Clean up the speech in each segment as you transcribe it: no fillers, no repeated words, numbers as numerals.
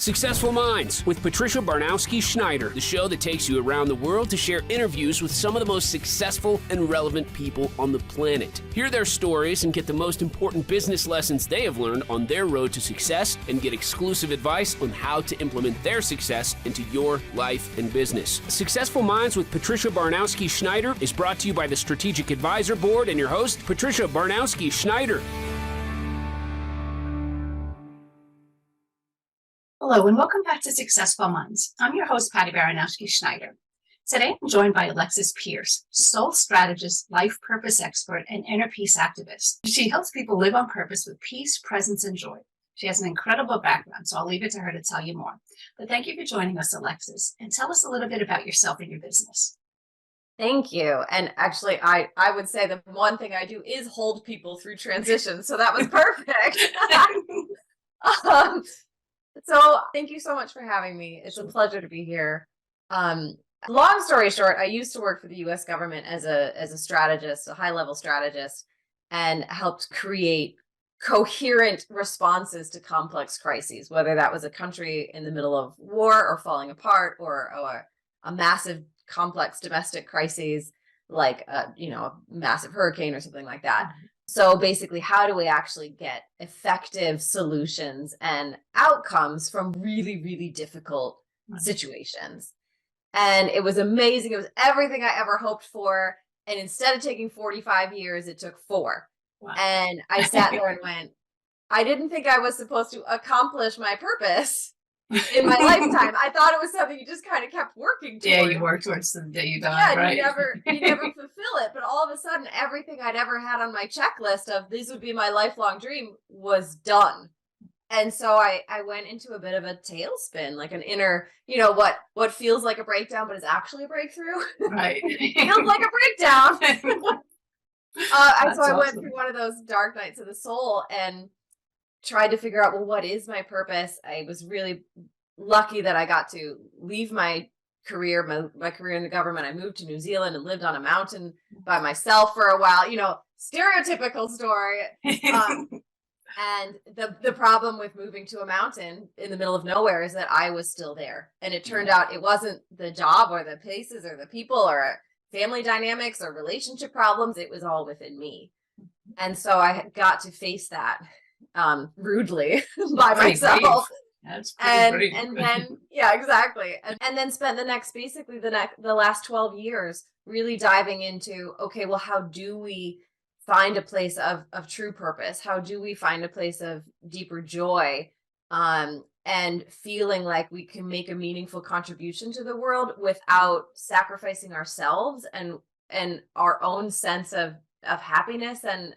Successful Minds with Patricia Barnowski-Schneider, the show that takes you around the world to share interviews with some of the most successful and relevant people on the planet. Hear their stories and get the most important business lessons they have learned on their road to success and get exclusive advice on how to implement their success into your life and business. Successful Minds with Patricia Barnowski-Schneider is brought to you by the Strategic Advisor Board and your host, Patricia Barnowski-Schneider. Hello, and welcome back to Successful Minds. I'm your host, Patty Baranowski-Schneider. Today, I'm joined by Alexis Pierce, soul strategist, life purpose expert, and inner peace activist. She helps people live on purpose with peace, presence, and joy. She has an incredible background, so I'll leave it to her to tell you more. But thank you for joining us, Alexis, and tell us a little bit about yourself and your business. Thank you. And actually, I would say the one thing I do is hold people through transition, so that was perfect. So thank you so much for having me. It's a pleasure to be here. Long story short, I used to work for the US government as a strategist, a high-level strategist, and helped create coherent responses to complex crises, whether that was a country in the middle of war or falling apart, or a massive complex domestic crises like a massive hurricane or something like that. So basically, how do we actually get effective solutions and outcomes from really, really difficult situations? And it was amazing. It was everything I ever hoped for. And instead of taking 45 years, it took 4. Wow. And I sat there and went, I didn't think I was supposed to accomplish my purpose in my lifetime. I thought it was something you just kind of kept working towards. Yeah, you work towards the day you die, right? You never fulfill it. But all of a sudden, everything I'd ever had on my checklist of this would be my lifelong dream was done. And so I went into a bit of a tailspin, like an inner, what feels like a breakdown, but is actually a breakthrough. Right. Feels like a breakdown. So I went awesome. through one of those dark nights of the soul and tried to figure out, well, what is my purpose? I was really lucky that I got to leave my career, my career in the government. I moved to New Zealand and lived on a mountain by myself for a while, stereotypical story. And the problem with moving to a mountain in the middle of nowhere is that I was still there. And it turned out it wasn't the job or the places or the people or family dynamics or relationship problems. It was all within me. And so I got to face that rudely by myself. That's pretty brave. And then, yeah, exactly. And then spent the last 12 years really diving into, okay, well, how do we find a place of true purpose? How do we find a place of deeper joy and feeling like we can make a meaningful contribution to the world without sacrificing ourselves and our own sense of happiness and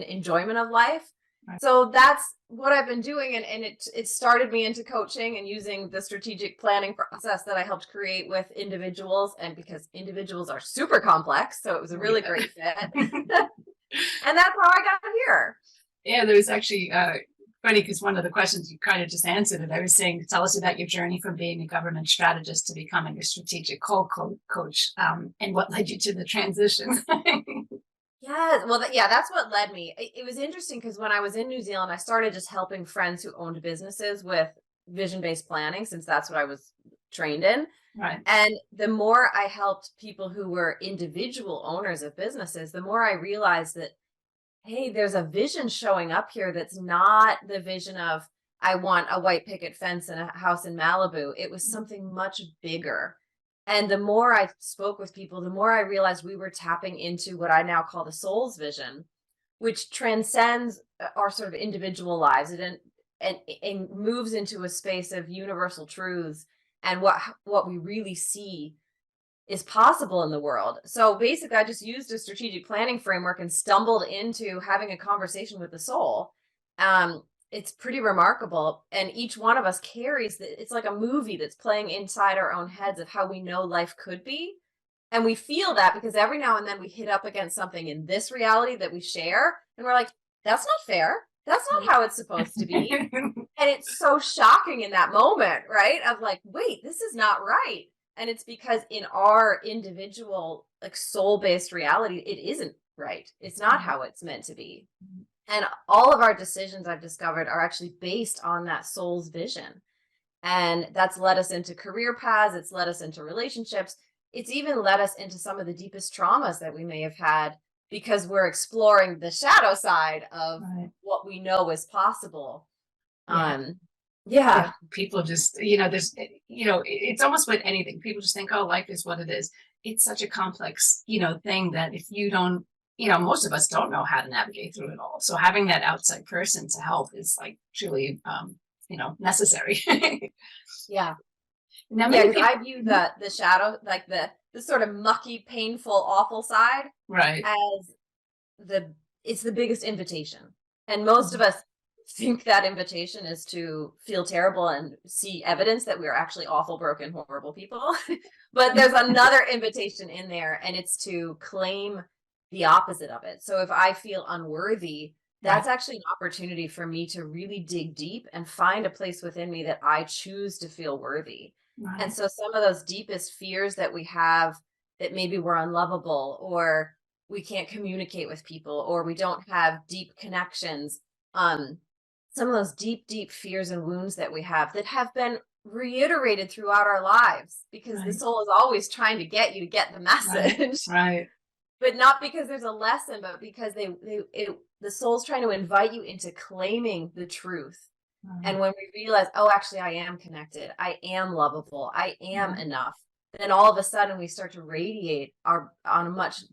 enjoyment of life? Right. So that's what I've been doing. And it started me into coaching and using the strategic planning process that I helped create with individuals. And because individuals are super complex, so it was a really great fit. And that's how I got here. Yeah, there was actually funny because one of the questions you kind of just answered it. I was saying, tell us about your journey from being a government strategist to becoming a strategic coach, and what led you to the transition. Yes, well, that's what led me. It was interesting because when I was in New Zealand, I started just helping friends who owned businesses with vision-based planning, since that's what I was trained in. Right. And the more I helped people who were individual owners of businesses, the more I realized that, hey, there's a vision showing up here that's not the vision of, I want a white picket fence and a house in Malibu. It was something much bigger. And the more I spoke with people, the more I realized we were tapping into what I now call the soul's vision, which transcends our sort of individual lives and moves into a space of universal truths and what we really see is possible in the world. So basically, I just used a strategic planning framework and stumbled into having a conversation with the soul. It's pretty remarkable. And each one of us carries it's like a movie that's playing inside our own heads of how we know life could be. And we feel that because every now and then we hit up against something in this reality that we share. And we're like, that's not fair. That's not how it's supposed to be. And it's so shocking in that moment, right? Of like, wait, this is not right. And it's because in our individual, like soul-based reality, it isn't right. It's not how it's meant to be. And all of our decisions, I've discovered, are actually based on that soul's vision. And that's led us into career paths. It's led us into relationships. It's even led us into some of the deepest traumas that we may have had because we're exploring the shadow side of what we know is possible. Yeah. People just, there's, it's almost with anything. People just think, oh, life is what it is. It's such a complex, thing that if you don't, most of us don't know how to navigate through it all. So having that outside person to help is like truly, necessary. Yeah. Now, because I view the shadow, like the sort of mucky, painful, awful side, right, as it's the biggest invitation. And most of us think that invitation is to feel terrible and see evidence that we're actually awful, broken, horrible people. But there's another invitation in there, and it's to claim the opposite of it. So if I feel unworthy, that's actually an opportunity for me to really dig deep and find a place within me that I choose to feel worthy. And so some of those deepest fears that we have, that maybe we're unlovable, or we can't communicate with people, or we don't have deep connections, some of those deep fears and wounds that we have that have been reiterated throughout our lives, because the soul is always trying to get you to get the message. Right. But not because there's a lesson, but because the soul's trying to invite you into claiming the truth. And when we realize, oh, actually, I am connected, I am lovable, I am enough, then all of a sudden we start to radiate on a much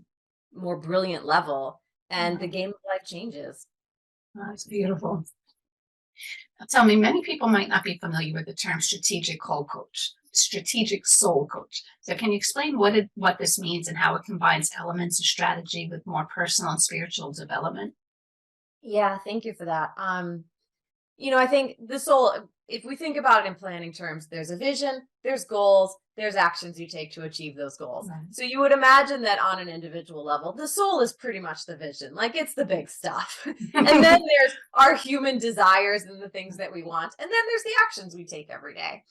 more brilliant level, and the game of life changes. That's beautiful. Now, tell me, many people might not be familiar with the term strategic soul coach. So can you explain what this means and how it combines elements of strategy with more personal and spiritual development? Yeah, thank you for that. I think the soul, if we think about it in planning terms, there's a vision, there's goals, there's actions you take to achieve those goals. So you would imagine that on an individual level, the soul is pretty much the vision, like it's the big stuff. And then there's our human desires and the things that we want. And then there's the actions we take every day.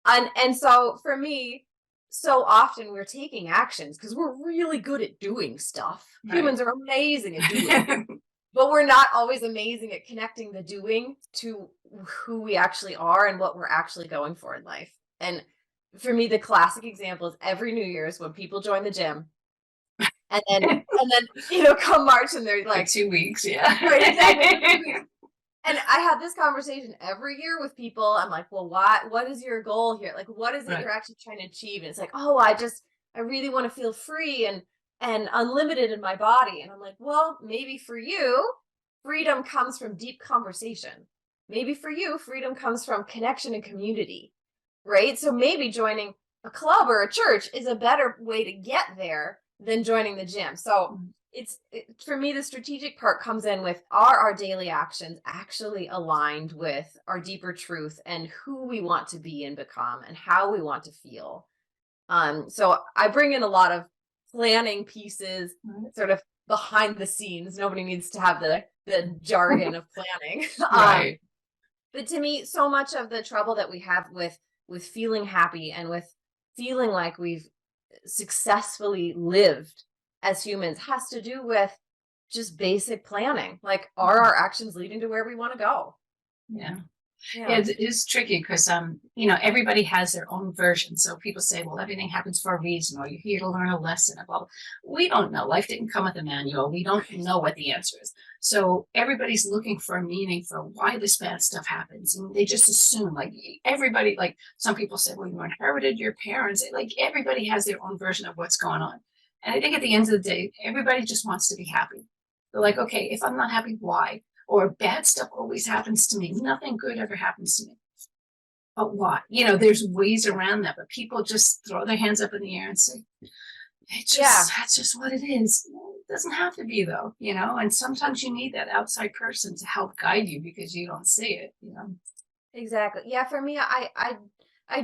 And so for me, so often we're taking actions because we're really good at doing stuff. Humans are amazing at doing but we're not always amazing at connecting the doing to who we actually are and what we're actually going for in life. And for me, the classic example is every New Year's when people join the gym, and then come March and they're like 2 weeks, right, exactly. And I have this conversation every year with people. I'm like, well, what is your goal here? Like, what is it you're actually trying to achieve? And it's like, oh, I really want to feel free and unlimited in my body. And I'm like, well, maybe for you, freedom comes from deep conversation. Maybe for you, freedom comes from connection and community, right? So maybe joining a club or a church is a better way to get there than joining the gym. So for me, the strategic part comes in with, are our daily actions actually aligned with our deeper truth and who we want to be and become and how we want to feel? So I bring in a lot of planning pieces, sort of behind the scenes. Nobody needs to have the jargon of planning. But to me, so much of the trouble that we have with feeling happy and with feeling like we've successfully lived as humans has to do with just basic planning. Like, are our actions leading to where we want to go? Yeah, it's tricky because everybody has their own version. So people say, well, everything happens for a reason, or you're here to learn a lesson. Well, we don't know. Life didn't come with a manual. We don't know what the answer is. So everybody's looking for a meaning for why this bad stuff happens, and they just assume, like, everybody, like some people say, well, you inherited your parents. Like, everybody has their own version of what's going on. And I think at the end of the day, everybody just wants to be happy. They're like, okay, if I'm not happy, why? Or bad stuff always happens to me. Nothing good ever happens to me. But why? There's ways around that, but people just throw their hands up in the air and say, that's just what it is. It doesn't have to be, though, and sometimes you need that outside person to help guide you because you don't see it, Exactly. Yeah. For me, I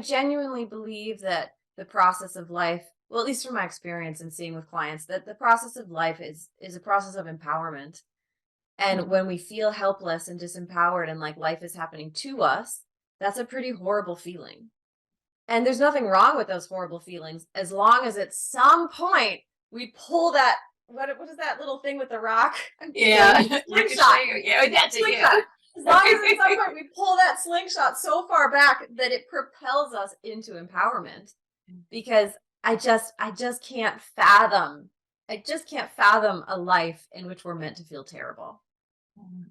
genuinely believe that the process of life, well, at least from my experience and seeing with clients, that the process of life is a process of empowerment. And when we feel helpless and disempowered and like life is happening to us, that's a pretty horrible feeling. And there's nothing wrong with those horrible feelings as long as at some point we pull that, what is that little thing with the rock? Yeah. Slingshot. Yeah, that's it. Yeah. As long as at some point we pull that slingshot so far back that it propels us into empowerment, because I just can't fathom. I just can't fathom a life in which we're meant to feel terrible.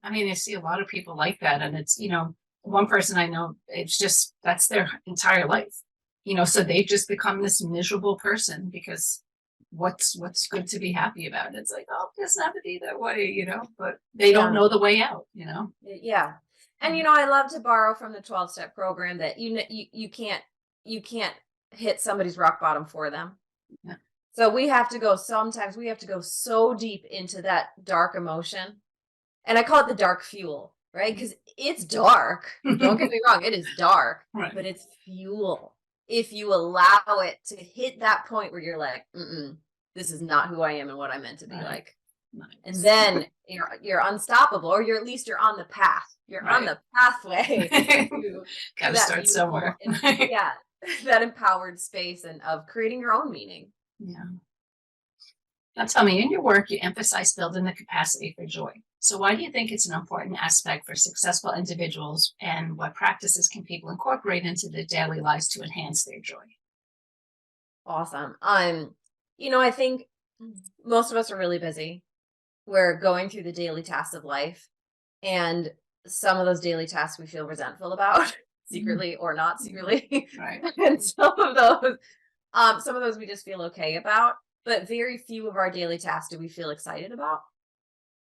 I mean, I see a lot of people like that, and it's, one person I know, it's just, that's their entire life, so they've just become this miserable person because what's good to be happy about? It's like, oh, it doesn't have to be that way, but they don't know the way out, Yeah. And I love to borrow from the 12-step program that you can't hit somebody's rock bottom for them. Yeah. So sometimes we have to go so deep into that dark emotion. And I call it the dark fuel, right? Because it's dark. Don't get me wrong, it is dark, Right. but it's fuel. If you allow it to hit that point where you're like, this is not who I am and what I'm meant to be like. Nice. And then you're unstoppable, or you're on the path. You're on the pathway to Gotta start somewhere. Yeah, that empowered space and of creating your own meaning. Yeah. Now tell me, in your work, you emphasize building the capacity for joy. So why do you think it's an important aspect for successful individuals, and what practices can people incorporate into their daily lives to enhance their joy? Awesome. I think most of us are really busy. We're going through the daily tasks of life, and some of those daily tasks we feel resentful about, secretly or not secretly. Right. And some of those we just feel okay about, but very few of our daily tasks do we feel excited about.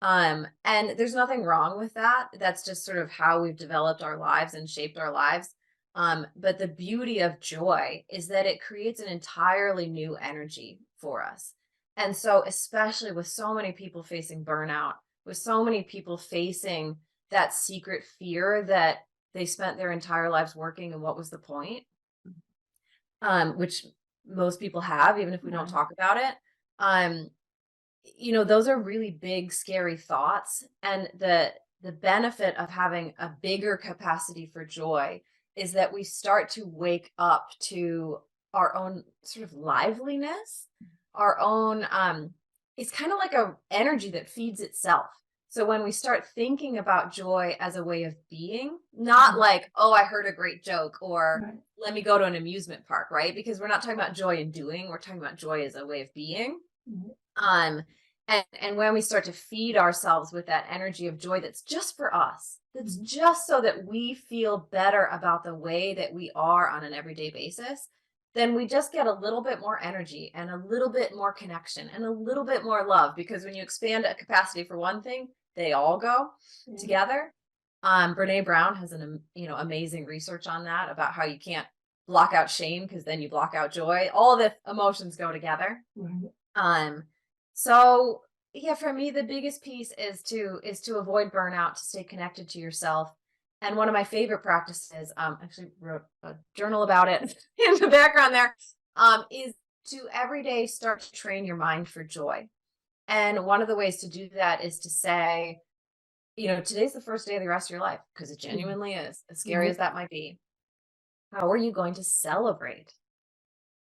And there's nothing wrong with that. That's just sort of how we've developed our lives and shaped our lives. But the beauty of joy is that it creates an entirely new energy for us. And so, especially with so many people facing burnout, with so many people facing that secret fear that they spent their entire lives working, and what was the point? Which most people have, even if we don't talk about it. Those are really big, scary thoughts. And the benefit of having a bigger capacity for joy is that we start to wake up to our own sort of liveliness, our own, it's kind of like a energy that feeds itself. So when we start thinking about joy as a way of being, not like, oh, I heard a great joke, or let me go to an amusement park, right? Because we're not talking about joy in doing, we're talking about joy as a way of being. And when we start to feed ourselves with that energy of joy that's just for us, that's just so that we feel better about the way that we are on an everyday basis, then we just get a little bit more energy and a little bit more connection and a little bit more love. Because when you expand a capacity for one thing, they all go together. Brene Brown has an amazing research on that, about how you can't block out shame because then you block out joy. All the emotions go together. So yeah, for me, the biggest piece is to avoid burnout, to stay connected to yourself. And one of my favorite practices, actually wrote a journal about it in the background there, is to every day start to train your mind for joy. And one of the ways to do that is to say, today's the first day of the rest of your life, because it genuinely is, as scary as that might be. How are you going to celebrate?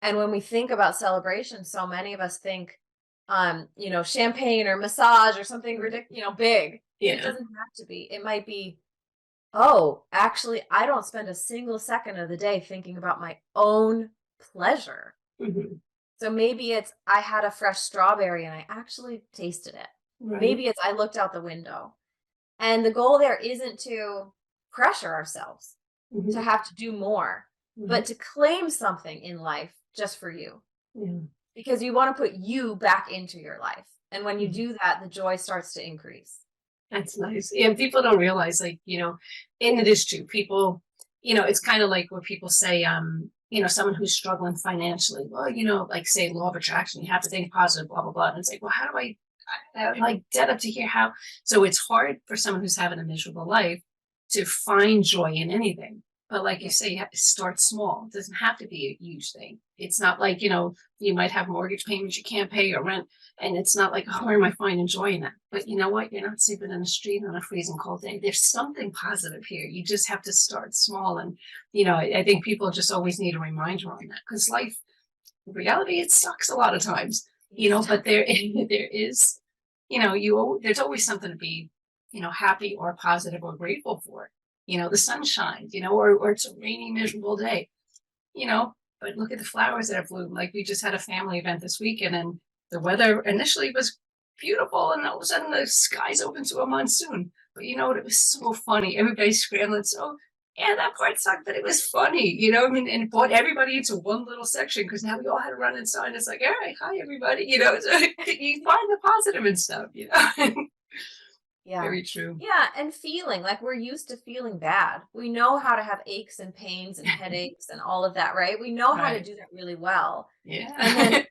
And when we think about celebration, so many of us think, champagne or massage or something ridiculous, big. Yeah. It doesn't have to be. It might be, oh, actually, I don't spend a single second of the day thinking about my own pleasure. So maybe it's, I had a fresh strawberry and I actually tasted it. Maybe it's, I looked out the window. And the goal there isn't to pressure ourselves to have to do more, but to claim something in life just for you. Because you want to put you back into your life. And when you do that, the joy starts to increase. That's nice. Yeah, people don't realize, and it is true. People, it's kind of like where people say, someone who's struggling financially, well, like say law of attraction, you have to think positive, blah, blah, blah. And it's like, well, how do I'm like dead up to here? How? So it's hard for someone who's having a miserable life to find joy in anything. But like you say, you have to start small. It doesn't have to be a huge thing. It's not like, you might have mortgage payments you can't pay or rent. And it's not like, oh, where am I finding joy in that? But you know what? You're not sleeping in the street on a freezing cold day. There's something positive here. You just have to start small. And, I think people just always need a reminder on that, because life, in reality, it sucks a lot of times, but there is, there's always something to be happy or positive or grateful for. The sun shines, or it's a rainy, miserable day, but look at the flowers that have bloomed. Like we just had a family event this weekend and the weather initially was beautiful and all of a sudden the skies open to a monsoon. But you know what? It was so funny. Everybody's scrambling. So yeah, that part sucked, but it was funny, and it brought everybody into one little section because now we all had to run inside. It's like, all right, hi everybody, so you find the positive and stuff. Yeah. Very true. Yeah. And feeling like we're used to feeling bad. We know how to have aches and pains and headaches and all of that, right? We know how to Right. do that really well. Yeah.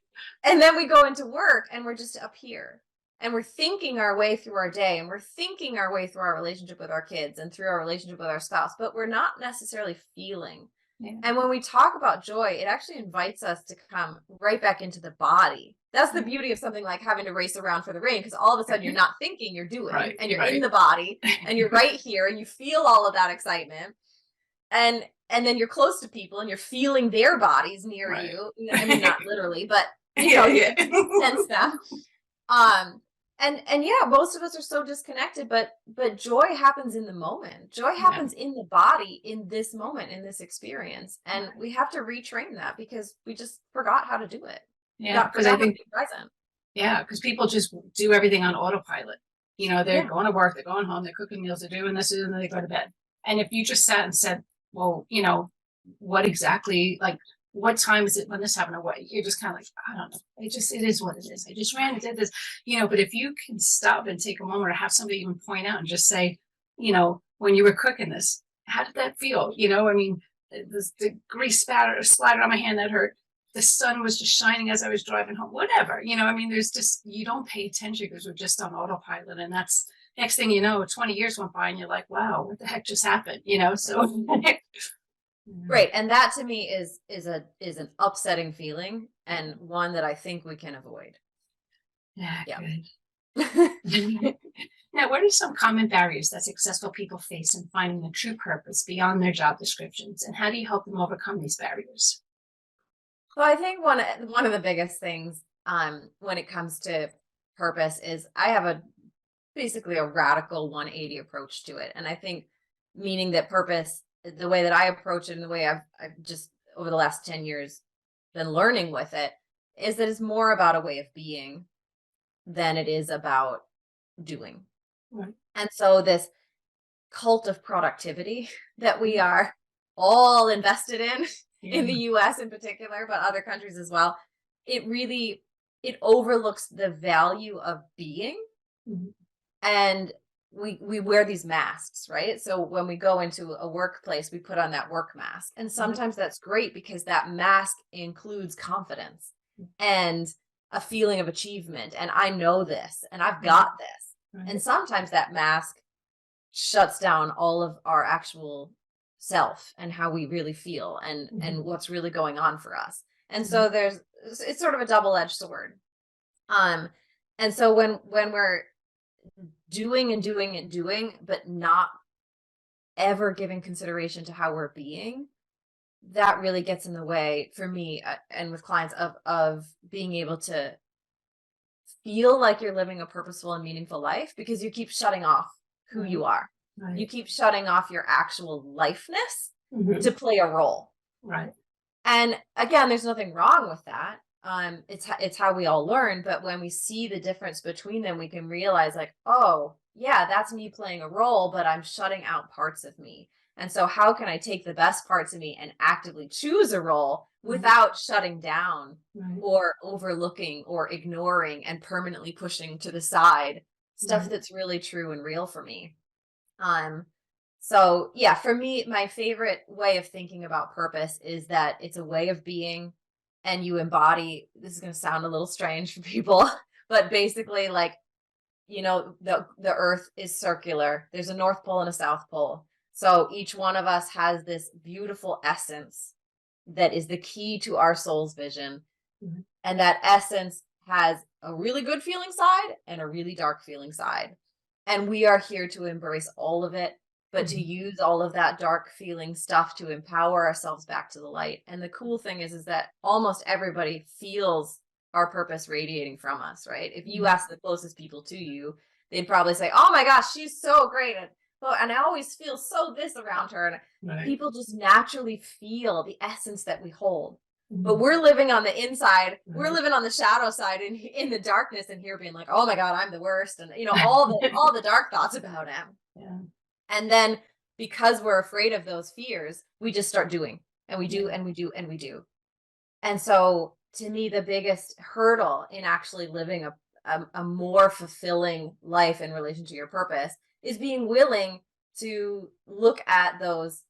And then we go into work and we're just up here and we're thinking our way through our day and we're thinking our way through our relationship with our kids and through our relationship with our spouse, but we're not necessarily feeling. Yeah. And when we talk about joy, it actually invites us to come right back into the body. That's the beauty of something like having to race around for the rain, because all of a sudden you're not thinking, you're doing, Right, and you're right. in the body and you're right here and you feel all of that excitement. And then you're close to people and you're feeling their bodies near Right. you. I mean, not literally, but Yeah. you can sense them. And yeah, most of us are so disconnected, but joy happens in the moment. Joy happens in the body in this moment, in this experience. And we have to retrain that because we just forgot how to do it. Yeah, because I think present. Yeah, because people just do everything on autopilot. They're going to work, they're going home, they're cooking meals, they're doing this, and then they go to bed. And if you just sat and said, well, what exactly, like, what time is it when this happened or what? You're just kind of like, I don't know. It is what it is. I just ran and did this, but if you can stop and take a moment or have somebody even point out and just say, when you were cooking this, how did that feel? I mean, the grease splattered on my hand, that hurt. The sun was just shining as I was driving home, whatever, I mean, there's just, you don't pay attention because we're just on autopilot. And that's next thing you know, 20 years went by and you're like, wow, what the heck just happened? So. Right. And that to me is an upsetting feeling and one that I think we can avoid. Yeah. Good. Now, what are some common barriers that successful people face in finding a true purpose beyond their job descriptions? And how do you help them overcome these barriers? Well, I think one of the biggest things when it comes to purpose is I have basically a radical 180 approach to it. And I think meaning that purpose, the way that I approach it and the way I've just over the last 10 years been learning with it, is that it's more about a way of being than it is about doing. Right. And so this cult of productivity that we are all invested in the US in particular, but other countries as well, it overlooks the value of being. Mm-hmm. And we wear these masks, right? So when we go into a workplace, we put on that work mask. And sometimes that's great because that mask includes confidence and a feeling of achievement. And I know this and I've got this. Right. And sometimes that mask shuts down all of our actual self and how we really feel and what's really going on for us. And so it's sort of a double-edged sword. And so when we're doing and doing and doing, but not ever giving consideration to how we're being, that really gets in the way for me and with clients of being able to feel like you're living a purposeful and meaningful life because you keep shutting off who you are. Right. You keep shutting off your actual lifeness to play a role. Right. And again, there's nothing wrong with that. It's how we all learn. But when we see the difference between them, we can realize like, oh yeah, that's me playing a role, but I'm shutting out parts of me. And so how can I take the best parts of me and actively choose a role without shutting down or overlooking or ignoring and permanently pushing to the side stuff that's really true and real for me? So yeah, for me, my favorite way of thinking about purpose is that it's a way of being and you embody, this is going to sound a little strange for people, but basically like, the earth is circular. There's a North Pole and a South Pole. So each one of us has this beautiful essence that is the key to our soul's vision. And that essence has a really good feeling side and a really dark feeling side. And we are here to embrace all of it, but to use all of that dark feeling stuff to empower ourselves back to the light. And the cool thing is that almost everybody feels our purpose radiating from us, right? If you ask the closest people to you, they'd probably say, oh my gosh, she's so great. And I always feel so this around her. And Right. people just naturally feel the essence that we hold. Mhm. But we're living on the inside. We're Right. living on the shadow side and in the darkness, and here being like, oh my God, I'm the worst. And all the dark thoughts about him. Yeah. And then because we're afraid of those fears, we just start doing, and we do, and we do, and we do. And so to me, the biggest hurdle in actually living a more fulfilling life in relation to your purpose is being willing to look at those,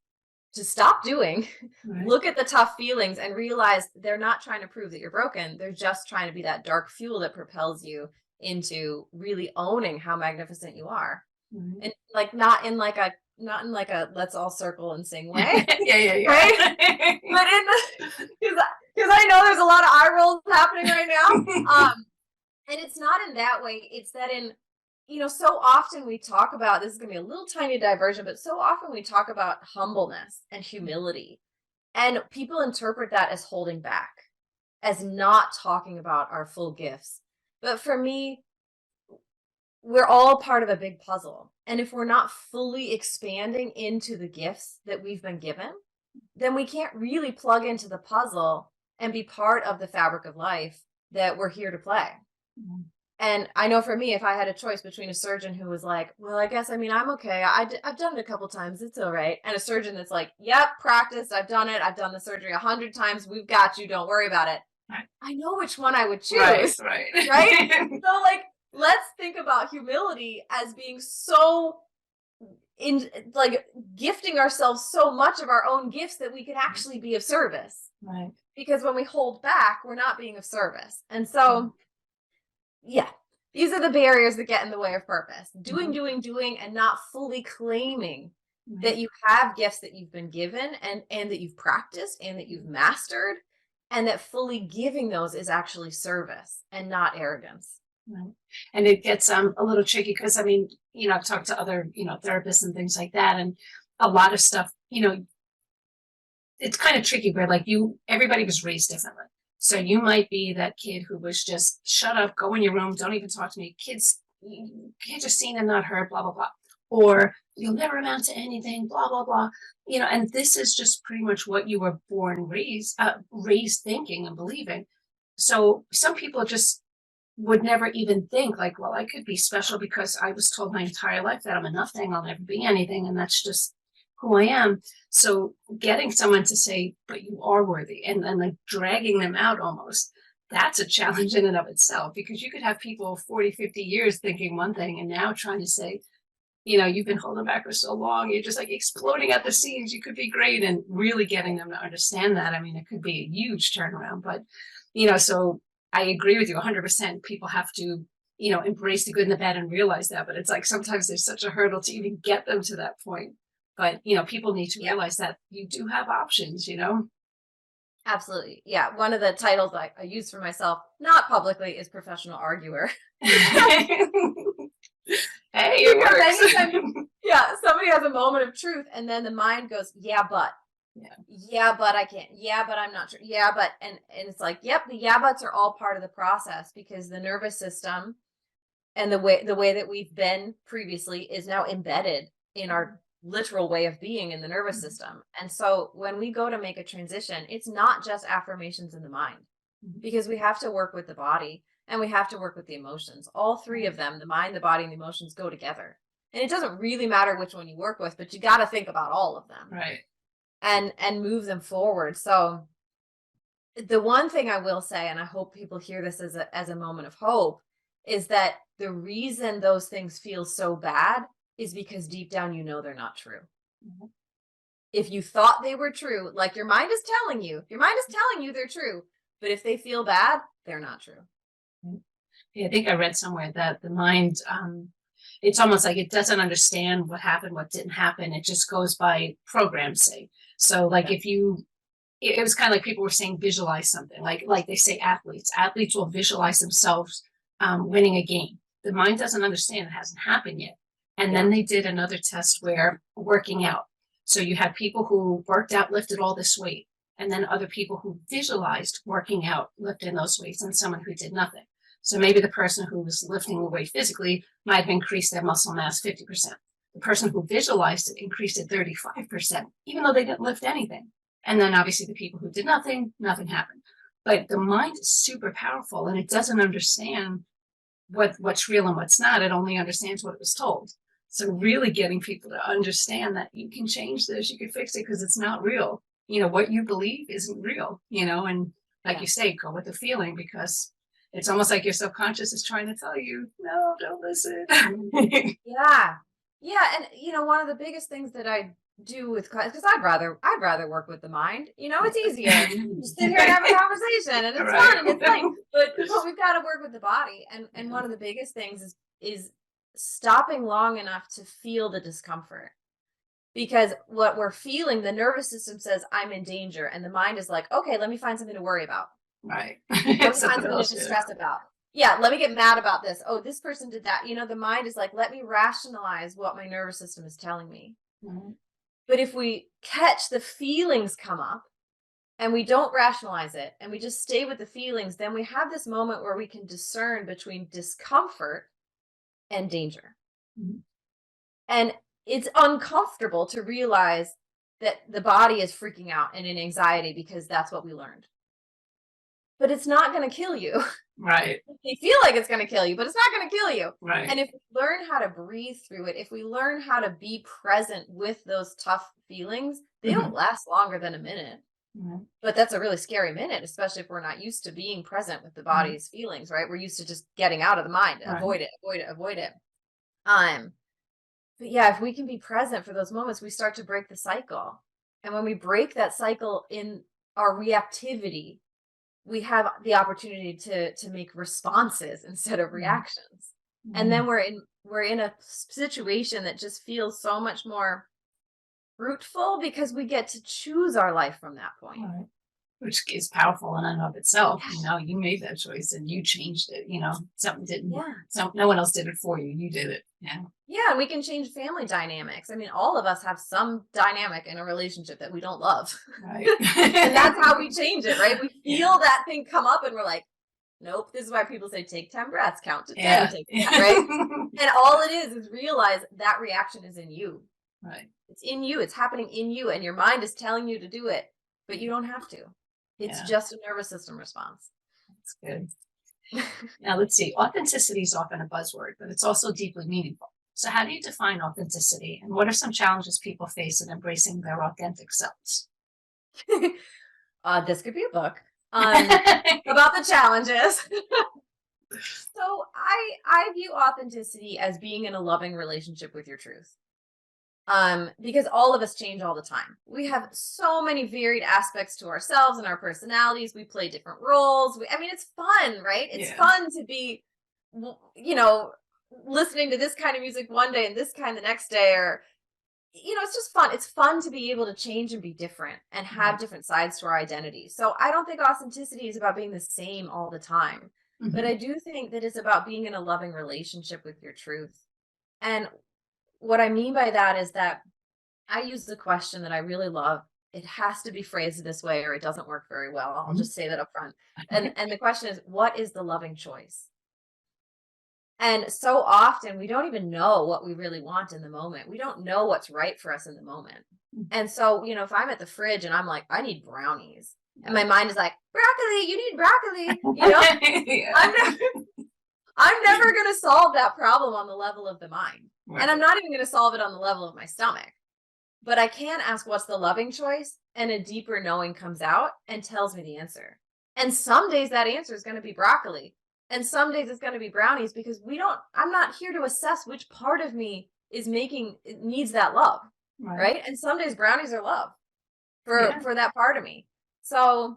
to stop doing, Right. look at the tough feelings and realize they're not trying to prove that you're broken. They're just trying to be that dark fuel that propels you into really owning how magnificent you are. Mhm. And like not in like a let's all circle and sing way. Yeah. Right? But because I know there's a lot of eye rolls happening right now. And it's not in that way. It's that in, so often we talk about, this is going to be a little tiny diversion, but so often we talk about humbleness and humility. And people interpret that as holding back, as not talking about our full gifts. But for me, we're all part of a big puzzle. And if we're not fully expanding into the gifts that we've been given, then we can't really plug into the puzzle and be part of the fabric of life that we're here to play. Mhm. And I know for me, if I had a choice between a surgeon who was like, well, I guess, I'm okay. I've done it a couple times. It's all right. And a surgeon that's like, yep, practiced. I've done it. I've done the surgery 100 times. We've got you. Don't worry about it. Right. I know which one I would choose. Right. Right? So like, let's think about humility as being so in like gifting ourselves so much of our own gifts that we can actually be of service. Right. Because when we hold back, we're not being of service. And so, yeah, these are the barriers that get in the way of purpose. Doing, and not fully claiming that you have gifts that you've been given and that you've practiced and that you've mastered, and that fully giving those is actually service and not arrogance. Right. And it gets a little tricky because I've talked to other, therapists and things like that, and a lot of stuff, it's kind of tricky where everybody was raised differently. So you might be that kid who was just shut up, go in your room, don't even talk to me. Kids are seen and not heard, blah, blah, blah. Or you'll never amount to anything, blah, blah, blah. And this is just pretty much what you were raised thinking and believing. So some people just would never even think like, well, I could be special because I was told my entire life that I'm a nothing, I'll never be anything. And that's just who I am. So getting someone to say, but you are worthy, and then like dragging them out almost, that's a challenge in and of itself, because you could have people 40, 50 years thinking one thing and now trying to say, you've been holding back for so long, you're just like exploding at the seams, you could be great, and really getting them to understand that. It could be a huge turnaround, but, so I agree with you 100%. People have to, embrace the good and the bad and realize that, but it's like sometimes there's such a hurdle to even get them to that point. But, people need to realize that you do have options, Absolutely. Yeah. One of the titles I use for myself, not publicly, is professional arguer. Hey, it works. Anytime, somebody has a moment of truth and then the mind goes, yeah, but I can't. Yeah, but I'm not sure. Yeah, but, and it's like, yep, the yeah, buts are all part of the process, because the nervous system and the way that we've been previously is now embedded in our literal way of being in the nervous system. And so when we go to make a transition, it's not just affirmations in the mind, because we have to work with the body and we have to work with the emotions. All three of them, the mind, the body, and the emotions, go together. And it doesn't really matter which one you work with, but you got to think about all of them. Right. And move them forward. So the one thing I will say, and I hope people hear this as a moment of hope, is that the reason those things feel so bad is because deep down, they're not true. Mm-hmm. If you thought they were true, like your mind is telling you they're true, but if they feel bad, they're not true. Yeah, I think I read somewhere that the mind, it's almost like it doesn't understand what happened, what didn't happen. It just goes by programs, say. So like it was kind of like people were saying, visualize something, like they say athletes will visualize themselves winning a game. The mind doesn't understand, it hasn't happened yet. And then they did another test where working out. So you had people who worked out, lifted all this weight, and then other people who visualized working out, lifting those weights, and someone who did nothing. So maybe the person who was lifting the weight physically might have increased their muscle mass 50%. The person who visualized it increased it 35%, even though they didn't lift anything. And then obviously the people who did nothing, nothing happened. But the mind is super powerful, and it doesn't understand what's real and what's not. It only understands what it was told. So really getting people to understand that you can change this, you can fix it, because it's not real. What you believe isn't real, and like you say, go with the feeling, because it's almost like your subconscious is trying to tell you, no, don't listen. Yeah. And one of the biggest things that I do with clients, because I'd rather work with the mind. It's easier. Just sit here and have a conversation, and it's fun and it's light. But we've got to work with the body. And one of the biggest things is stopping long enough to feel the discomfort. Because what we're feeling, the nervous system says, I'm in danger. And the mind is like, okay, let me find something to worry about. Right. Let me find something to stress about. Yeah, let me get mad about this. Oh, this person did that. The mind is like, let me rationalize what my nervous system is telling me. Mm-hmm. But if we catch the feelings come up and we don't rationalize it and we just stay with the feelings, then we have this moment where we can discern between discomfort and danger. Mm-hmm. And it's uncomfortable to realize that the body is freaking out and in anxiety because that's what we learned. But it's not going to kill you. Right. You feel like it's going to kill you, but it's not going to kill you. Right. And if we learn how to breathe through it, if we learn how to be present with those tough feelings, they don't last longer than a minute. Mm-hmm. But that's a really scary minute, especially if we're not used to being present with the body's feelings, right? We're used to just getting out of the mind, avoid it. But yeah, if we can be present for those moments, we start to break the cycle. And when we break that cycle in our reactivity, we have the opportunity to make responses instead of reactions. And then we're in a situation that just feels so much more fruitful because we get to choose our life from that point. Right. Which is powerful in and of itself. You made that choice and you changed it. Something didn't. Yeah. So no one else did it for you. You did it. Yeah. Yeah, and we can change family dynamics. I mean, all of us have some dynamic in a relationship that we don't love. Right. And that's how we change it, right? We feel that thing come up and we're like, nope. This is why people say take 10 breaths, count to 10, take 10, right? And all it is realize that reaction is in you. Right. It's in you. It's happening in you, and your mind is telling you to do it, but you don't have to. It's just a nervous system response. That's good. Now, let's see. Authenticity is often a buzzword, but it's also deeply meaningful. So how do you define authenticity, and what are some challenges people face in embracing their authentic selves? This could be a book about the challenges. So I view authenticity as being in a loving relationship with your truth. Because all of us change all the time. We have so many varied aspects to ourselves and our personalities. We play different roles. It's fun, right? It's fun to be, listening to this kind of music one day and this kind the next day, or, it's just fun. It's fun to be able to change and be different and have different sides to our identity. So I don't think authenticity is about being the same all the time, but I do think that it's about being in a loving relationship with your truth. And what I mean by that is that I use the question that I really love. It has to be phrased this way or it doesn't work very well. I'll just say that up front. And the question is, what is the loving choice? And so often we don't even know what we really want in the moment. We don't know what's right for us in the moment. And so, if I'm at the fridge and I'm like, I need brownies, and my mind is like, broccoli, you need broccoli, I'm never going to solve that problem on the level of the mind. Right. And I'm not even going to solve it on the level of my stomach. But I can ask, what's the loving choice? And a deeper knowing comes out and tells me the answer. And some days that answer is going to be broccoli. And some days it's going to be brownies, because I'm not here to assess which part of me needs that love. Right? And some days brownies are love for that part of me. So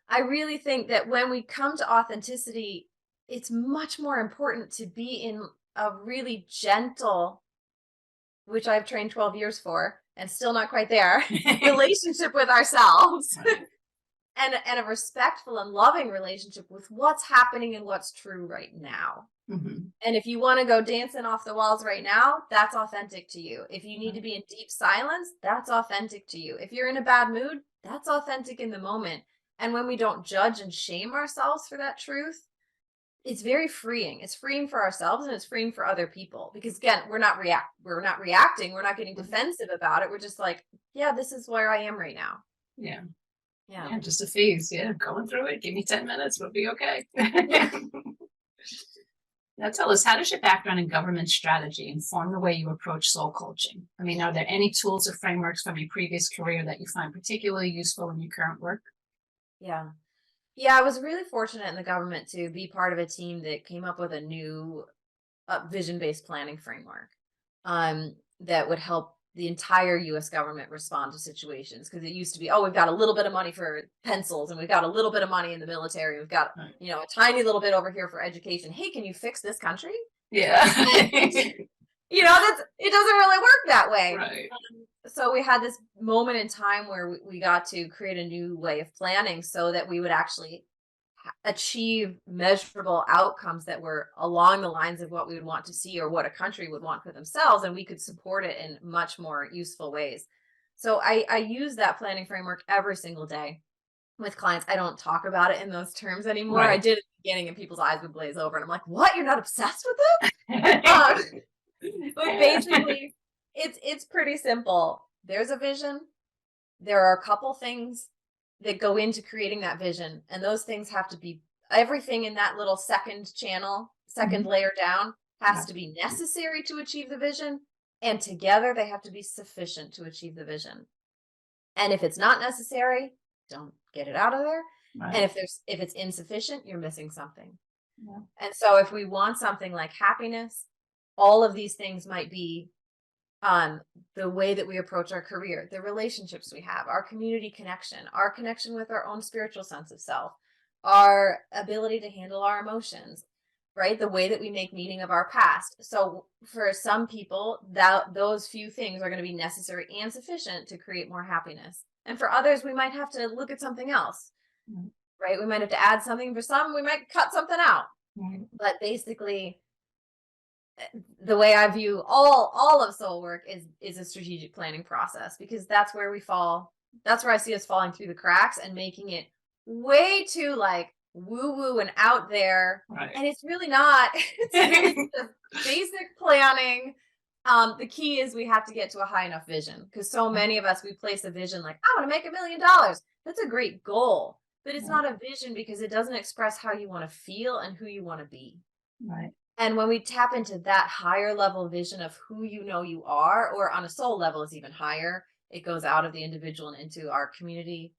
I really think that when we come to authenticity, it's much more important to be in a really gentle, which I've trained 12 years for and still not quite there, relationship with ourselves. And a respectful and loving relationship with what's happening and what's true right now. And if you want to go dancing off the walls right now, that's authentic to you. If you need to be in deep silence, that's authentic to you. If you're in a bad mood, that's authentic in the moment. And when we don't judge and shame ourselves for that truth, it's very freeing. It's freeing for ourselves and it's freeing for other people, because again, we're not reacting. We're not getting defensive about it. We're just like, yeah, this is where I am right now. Yeah. Yeah. Yeah, just a phase. Yeah, going through it. Give me 10 minutes. We'll be okay. Now tell us, how does your background in government strategy inform the way you approach soul coaching? I mean, are there any tools or frameworks from your previous career that you find particularly useful in your current work? Yeah. Yeah, I was really fortunate in the government to be part of a team that came up with a new vision-based planning framework that would help the entire U.S. government respond to situations. Because it used to be, oh, we've got a little bit of money for pencils, and we've got a little bit of money in the military. We've got, Right. a tiny little bit over here for education. Hey, can you fix this country? Yeah. It doesn't really work that way. Right. So we had this moment in time where we got to create a new way of planning so that we would actually achieve measurable outcomes that were along the lines of what we would want to see or what a country would want for themselves, and we could support it in much more useful ways. So I use that planning framework every single day with clients. I don't talk about it in those terms anymore. Right. I did at the beginning and people's eyes would glaze over and I'm like, what? You're not obsessed with it? But basically, it's pretty simple. There's a vision. There are a couple things that go into creating that vision, and those things have to be, everything in that little second channel, second layer down, has to be necessary to achieve the vision, and together they have to be sufficient to achieve the vision. And if it's not necessary, don't get it out of there. Right. And if it's insufficient, you're missing something. Yeah. And so if we want something like happiness, all of these things might be the way that we approach our career, the relationships we have, our community connection, our connection with our own spiritual sense of self, our ability to handle our emotions, right? The way that we make meaning of our past. So for some people, those few things are going to be necessary and sufficient to create more happiness. And for others, we might have to look at something else, right? We might have to add something. For some, we might cut something out. But basically, the way I view all of soul work is a strategic planning process, because that's where we fall. That's where I see us falling through the cracks and making it way too like woo woo and out there. Right. And it's really not. It's really just basic planning. The key is we have to get to a high enough vision, because so many of us, we place a vision like, I want to make $1 million. That's a great goal, but it's not a vision because it doesn't express how you want to feel and who you want to be. Right. And when we tap into that higher level vision of who you are, or on a soul level is even higher, it goes out of the individual and into our community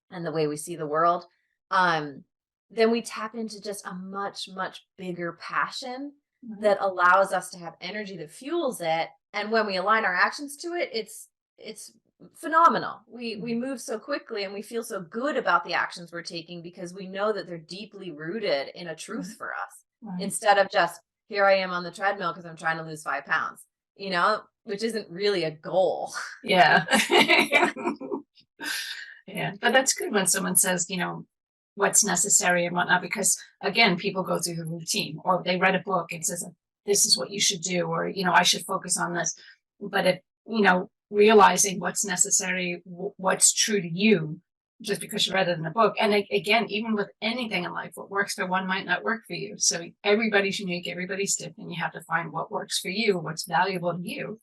and the way we see the world, then we tap into just a much, much bigger passion that allows us to have energy that fuels it. And when we align our actions to it, it's phenomenal. We move so quickly and we feel so good about the actions we're taking because we know that they're deeply rooted in a truth for us. Right. Instead of just, here I am on the treadmill because I'm trying to lose 5 pounds, which isn't really a goal. Yeah. Yeah. But that's good when someone says, what's necessary and whatnot, because again, people go through the routine, or they read a book and says, this is what you should do, or, I should focus on this. But if, realizing what's necessary, what's true to you, just because you read it in a book. And again, even with anything in life, what works for one might not work for you. So everybody's unique, everybody's different. You have to find what works for you, what's valuable to you,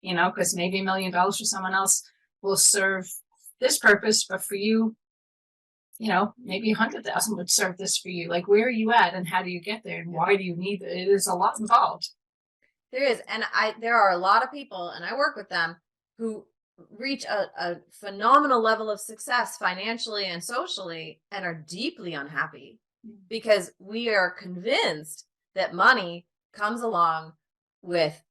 because maybe $1 million for someone else will serve this purpose, but for you, maybe 100,000 would serve this for you. Like, where are you at and how do you get there and why do you need it? It is a lot involved. There is. And there are a lot of people, and I work with them, who reach a phenomenal level of success financially and socially and are deeply unhappy because we are convinced that money comes along with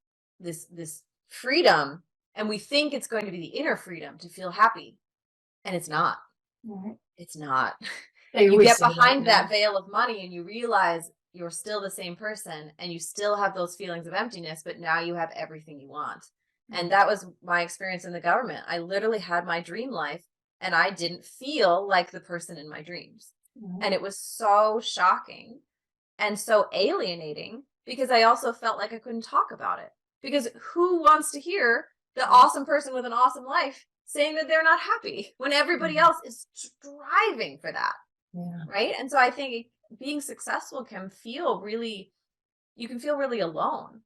this freedom, and we think it's going to be the inner freedom to feel happy, and it's not. It's not. You get behind that veil of money and you realize you're still the same person and you still have those feelings of emptiness, but now you have everything you want. And that was my experience in the government. I literally had my dream life and I didn't feel like the person in my dreams. And it was so shocking and so alienating because I also felt like I couldn't talk about it, because who wants to hear the awesome person with an awesome life saying that they're not happy when everybody else is striving for that? Right. And so I think being successful can feel really, you can feel really alone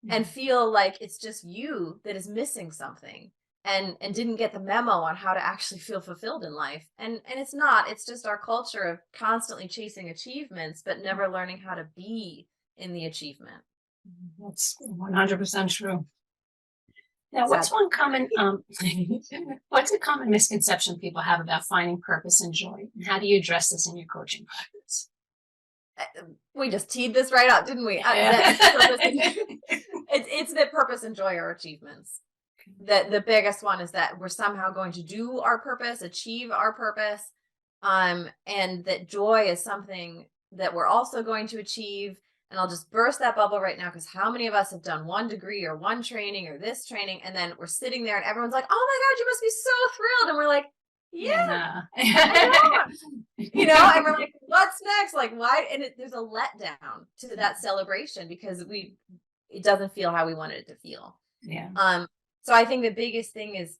and feel like it's just you that is missing something and didn't get the memo on how to actually feel fulfilled in life. And it's not, it's just our culture of constantly chasing achievements, but never learning how to be in the achievement. That's 100% true. Now, Sad. what's a common misconception people have about finding purpose and joy? And how do you address this in your coaching practice? We just teed this right out, didn't we? It's that purpose and joy are achievements. That the biggest one is that we're somehow going to do our purpose, achieve our purpose, and that joy is something that we're also going to achieve. And I'll just burst that bubble right now, because how many of us have done one degree or one training or this training, and then we're sitting there and everyone's like, "Oh my God, you must be so thrilled," and we're like, "Yeah, I know." And we're like, "What's next?" Like, why? And there's a letdown to that celebration because it doesn't feel how we wanted it to feel. Yeah. So I think the biggest thing is,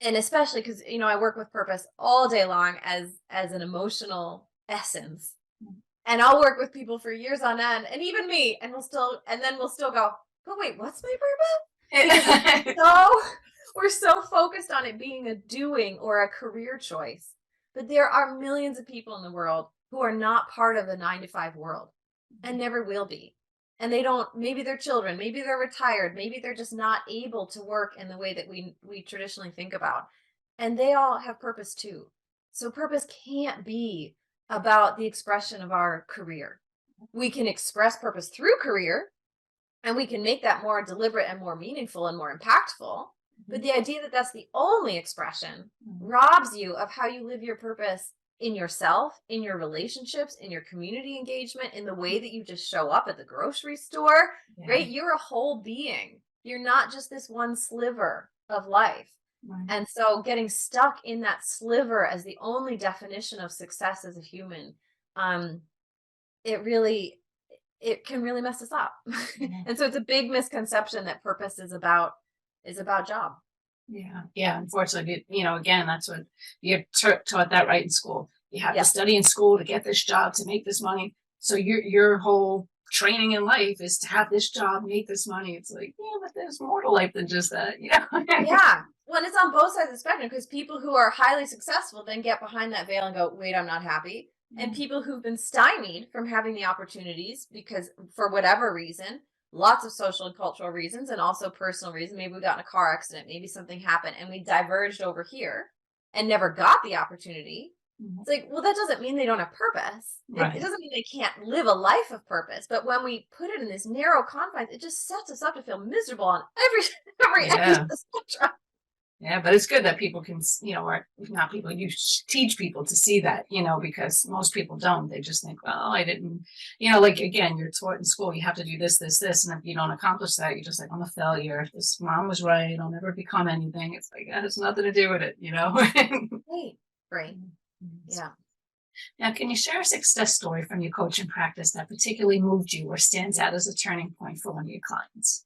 and especially because, I work with purpose all day long as an emotional essence. And I'll work with people for years on end, and even me, and we'll still go, "But wait, what's my purpose?" Because we're so focused on it being a doing or a career choice. But there are millions of people in the world who are not part of the 9-to-5 world and never will be. And they don't, maybe they're children, maybe they're retired, maybe they're just not able to work in the way that we traditionally think about. And they all have purpose too. So purpose can't be about the expression of our career. We can express purpose through career, and we can make that more deliberate and more meaningful and more impactful. But the idea that that's the only expression robs you of how you live your purpose in yourself, in your relationships, in your community engagement, in the way that you just show up at the grocery store, right? You're a whole being. You're not just this one sliver of life. Right. And so getting stuck in that sliver as the only definition of success as a human, it can really mess us up. And so it's a big misconception that purpose is about job. Yeah. Unfortunately, again, that's what you're taught that right in school. You have to study in school to get this job, to make this money. So your whole training in life is to have this job, make this money. It's like, but there's more to life than just that. Yeah. Well, it's on both sides of the spectrum, because people who are highly successful then get behind that veil and go, "Wait, I'm not happy." And people who've been stymied from having the opportunities because for whatever reason, lots of social and cultural reasons, and also personal reasons. Maybe we got in a car accident, maybe something happened and we diverged over here and never got the opportunity. It's like, well, that doesn't mean they don't have purpose. Right. It doesn't mean they can't live a life of purpose. But when we put it in this narrow confines, it just sets us up to feel miserable on every end of the spectrum. Yeah, but it's good that people can, or not people, you teach people to see that, because most people don't. They just think, well, I didn't, like, again, you're taught in school, you have to do this, this, this. And if you don't accomplish that, you're just like, I'm a failure. This mom was right. I'll never become anything. It's like, that has nothing to do with it, Right. Yeah. Now, can you share a success story from your coaching practice that particularly moved you or stands out as a turning point for one of your clients?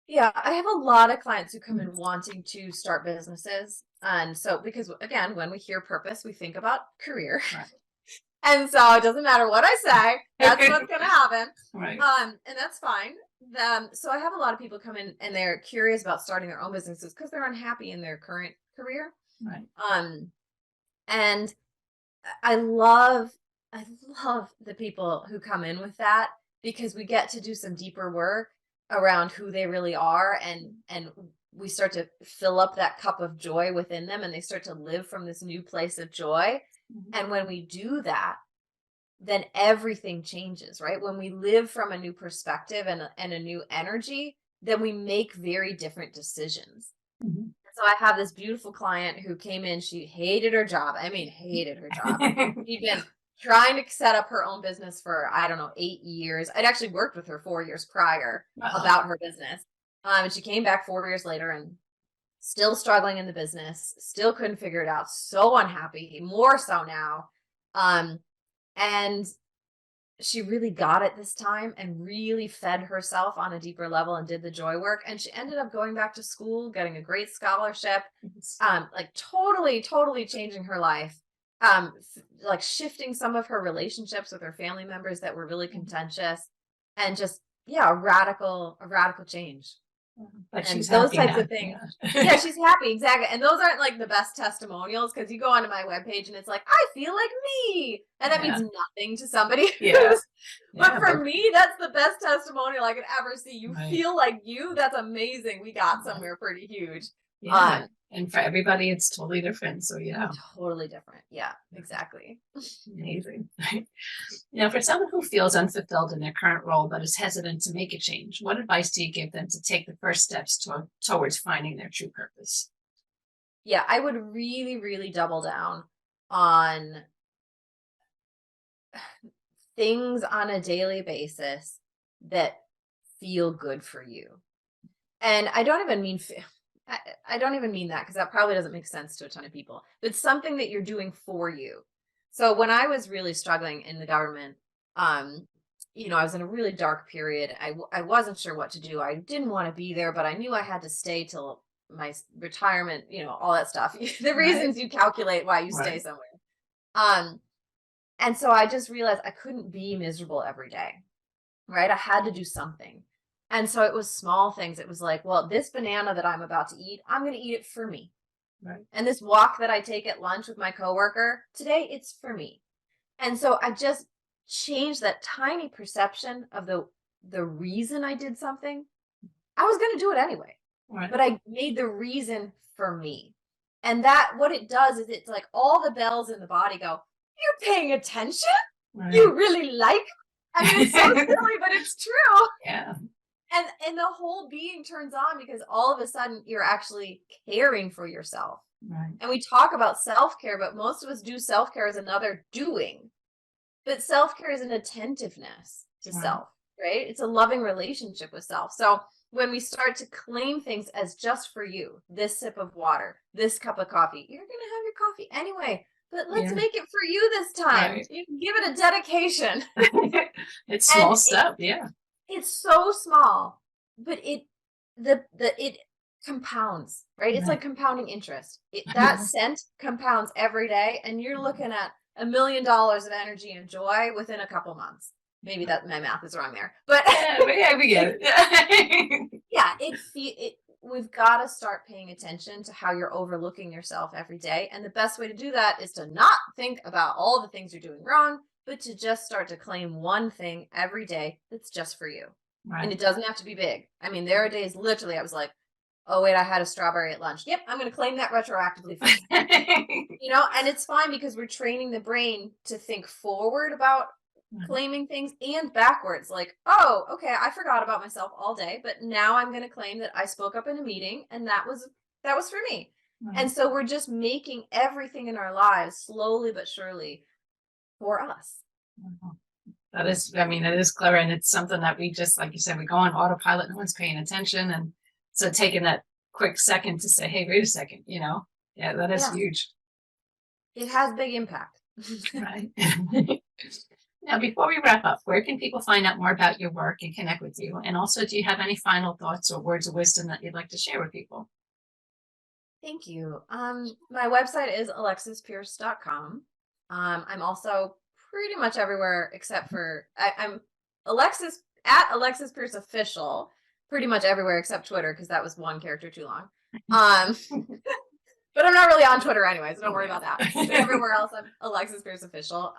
Yeah, I have a lot of clients who come in wanting to start businesses. And so, because again, when we hear purpose, we think about career. Right. And so it doesn't matter what I say, that's what's going to happen. Right. And that's fine. So I have a lot of people come in and they're curious about starting their own businesses because they're unhappy in their current career. Right. And I love the people who come in with that, because we get to do some deeper work around who they really are, and we start to fill up that cup of joy within them, and they start to live from this new place of joy. And when we do that, then everything changes, right? When we live from a new perspective and a new energy, then we make very different decisions. So I have this beautiful client who came in, she hated her job. I mean, hated her job. She'd been trying to set up her own business for, 8 years. I'd actually worked with her 4 years prior about her business. And she came back 4 years later and still struggling in the business, still couldn't figure it out, so unhappy, more so now. And she really got it this time and really fed herself on a deeper level and did the joy work. And she ended up going back to school, getting a great scholarship, like totally changing her life. like shifting some of her relationships with her family members that were really contentious, and just, a radical change. But And she's those happy types now. of things. Yeah. Yeah, she's happy. Exactly. And those aren't like the best testimonials, because you go onto my webpage and it's like, I feel like me. And that Yeah. means nothing to somebody. Yeah. But for me, that's the best testimonial I could ever see. You Right. feel like you. That's amazing. We got somewhere pretty huge. Yeah. And for everybody, it's totally different. So yeah. Totally different. Yeah, exactly. Amazing. Now, for someone who feels unfulfilled in their current role but is hesitant to make a change, what advice do you give them to take the first steps towards finding their true purpose? Yeah, I would really, really double down on things on a daily basis that feel good for you. And I don't even mean I don't even mean that, because that probably doesn't make sense to a ton of people. But something that you're doing for you. So when I was really struggling in the government, I was in a really dark period. I wasn't sure what to do. I didn't want to be there, but I knew I had to stay till my retirement, all that stuff. The reasons you calculate why you stay somewhere. And so I just realized I couldn't be miserable every day, right? I had to do something. And so it was small things. It was like, well, this banana that I'm about to eat, I'm going to eat it for me. Right. And this walk that I take at lunch with my coworker, today it's for me. And so I just changed that tiny perception of the reason I did something. I was going to do it anyway, Right. but I made the reason for me. And that, what it does is it's like all the bells in the body go, you're paying attention? Right. You really like it? I mean, it's so silly, but it's true. Yeah. And the whole being turns on, because all of a sudden you're actually caring for yourself. Right. And we talk about self-care, but most of us do self-care as another doing. But self-care is an attentiveness to self, right? It's a loving relationship with self. So when we start to claim things as just for you, this sip of water, this cup of coffee, you're going to have your coffee anyway. But let's make it for you this time. Right. You can give it a dedication. It's small stuff. Yeah. It's so small, but it compounds, right? It's like compounding interest. That scent compounds every day, and you're looking at $1 million of energy and joy within a couple months. Maybe that my math is wrong there, but yeah, we get it. Yeah, we've got to start paying attention to how you're overlooking yourself every day, and the best way to do that is to not think about all the things you're doing wrong, but to just start to claim one thing every day that's just for you. Right. And it doesn't have to be big. I mean, there are days literally I was like, oh wait, I had a strawberry at lunch. Yep, I'm going to claim that retroactively for me. And it's fine, because we're training the brain to think forward about claiming things and backwards. Like, oh, okay, I forgot about myself all day, but now I'm going to claim that I spoke up in a meeting and that was for me. Right. And so we're just making everything in our lives slowly but surely for us. That is, it is clever. And it's something that we just, like you said, we go on autopilot, no one's paying attention. And so taking that quick second to say, hey, wait a second, that is huge. It has big impact. Right. Now, before we wrap up, where can people find out more about your work and connect with you? And also, do you have any final thoughts or words of wisdom that you'd like to share with people? Thank you. My website is alexispierce.com. I'm also pretty much everywhere except for I'm Alexis Pierce Official, pretty much everywhere except Twitter, because that was one character too long. But I'm not really on Twitter anyway, so don't worry about that. Everywhere else, I'm Alexis Pierce Official.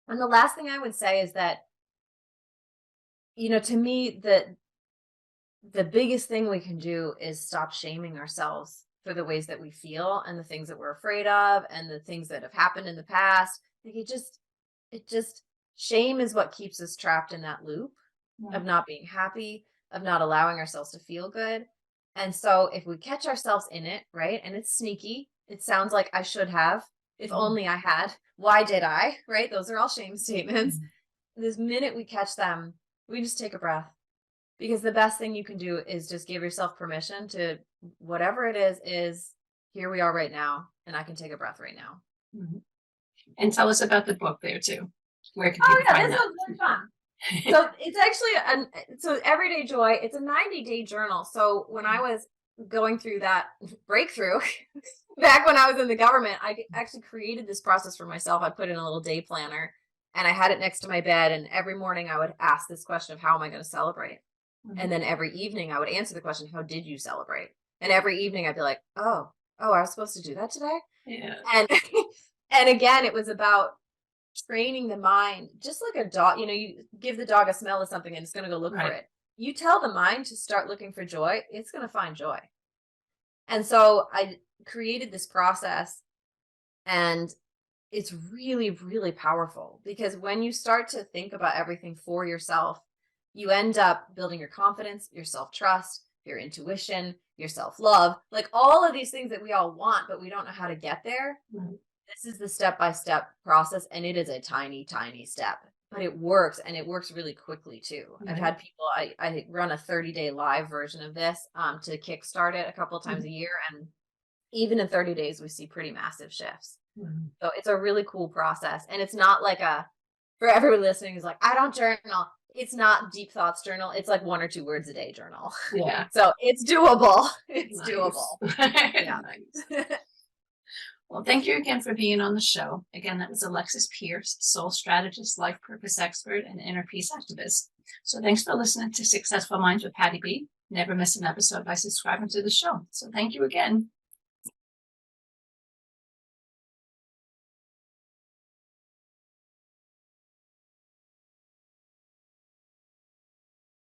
And the last thing I would say is that, to me, the biggest thing we can do is stop shaming ourselves for the ways that we feel and the things that we're afraid of and the things that have happened in the past. Like it just shame is what keeps us trapped in that loop of not being happy, of not allowing ourselves to feel good. And so if we catch ourselves in it, right, and it's sneaky, it sounds like I should have, if only I had, why did I, right? Those are all shame statements. This minute we catch them, we just take a breath, because the best thing you can do is just give yourself permission to whatever it is here we are right now, and I can take a breath right now. And tell us about the book there too. Where can people find this that? was really fun. So it's actually Everyday Joy. It's a 90-day journal. So when I was going through that breakthrough, back when I was in the government, I actually created this process for myself. I put in a little day planner and I had it next to my bed. And every morning I would ask this question of how am I going to celebrate? And then every evening I would answer the question, how did you celebrate? And every evening I'd be like, oh, I was supposed to do that today. Yeah. And again, it was about training the mind, just like a dog. You give the dog a smell of something and it's going to go look for it. You tell the mind to start looking for joy, it's going to find joy. And so I created this process, and it's really, really powerful, because when you start to think about everything for yourself, you end up building your confidence, your self-trust, your intuition, your self-love, like all of these things that we all want, but we don't know how to get there. This is the step-by-step process, and it is a tiny, tiny step, but it works, and it works really quickly too. I've had people, I run a 30-day live version of this to kickstart it a couple of times a year, and even in 30 days, we see pretty massive shifts. So it's a really cool process, and it's not like for everyone listening who's like, I don't journal. It's not deep thoughts journal. It's like 1 or 2 words a day journal. Yeah. So it's doable. It's Nice. doable. Yeah. Nice. Well, thank you again for being on the show. Again, that was Alexis Pierce, soul strategist, life purpose expert, and inner peace activist. So thanks for listening to Successful Minds with Patty B. Never miss an episode by subscribing to the show. So thank you again.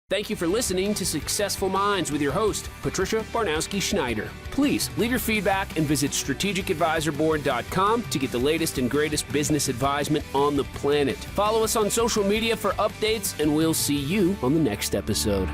Thank you for listening to Successful Minds with your host, Patricia Barnowski-Schneider. Please leave your feedback and visit strategicadvisorboard.com to get the latest and greatest business advisement on the planet. Follow us on social media for updates, and we'll see you on the next episode.